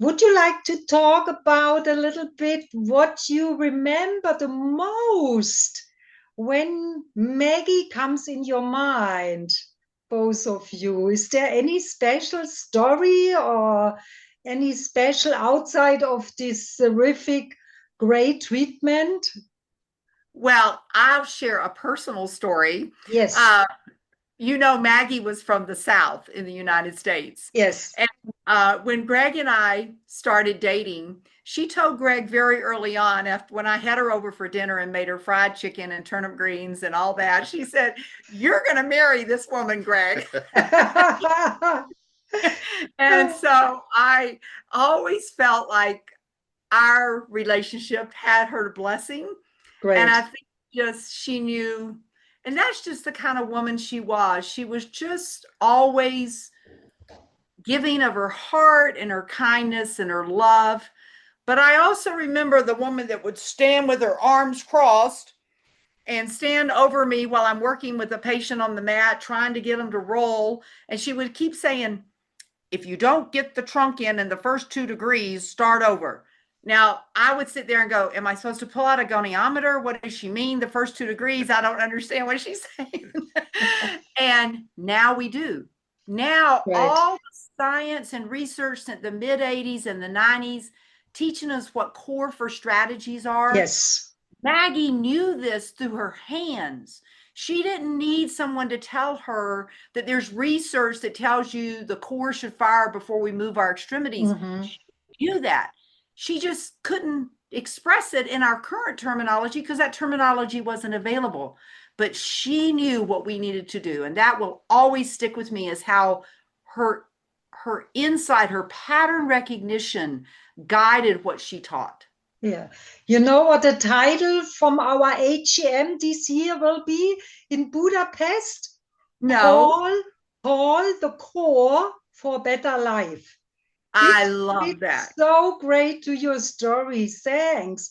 Would you like to talk about a little bit what you remember the most when Maggie comes in your mind, both of you? Is there any special story or any special outside of this terrific, great treatment? Well, I'll share a personal story. Yes, Uh, Maggie was from the South in the United States. yes. And when Greg and I started dating, she told Greg very early on, after when I had her over for dinner and made her fried chicken and turnip greens and all that, she said, "You're going to marry this woman, Greg." And so I always felt like our relationship had her blessing. And I Great. think just she knew, and that's just the kind of woman she was. She was just always giving of her heart and her kindness and her love. But I also remember the woman that would stand with her arms crossed and stand over me while I'm working with a patient on the mat, trying to get them to roll. And she would keep saying, "If you don't get the trunk in the first 2 degrees, start over." Now, I would sit there and go, "Am I supposed to pull out a goniometer? What does she mean, the first 2 degrees? I don't understand what she's saying." And now we do. Now, Right. all the science and research since the mid 80s and the 90s teaching us what core for strategies are. Yes. Maggie knew this through her hands. She didn't need someone to tell her that there's research that tells you the core should fire before we move our extremities. Hmm. She knew that. She just couldn't express it in our current terminology because that terminology wasn't available. But she knew what we needed to do. And that will always stick with me as how her her insight, her pattern recognition guided what she taught. Yeah. You know what the title from our AGM this year will be in Budapest? No, Call, call the core for better life. This I love fits that. so great to your story. Thanks.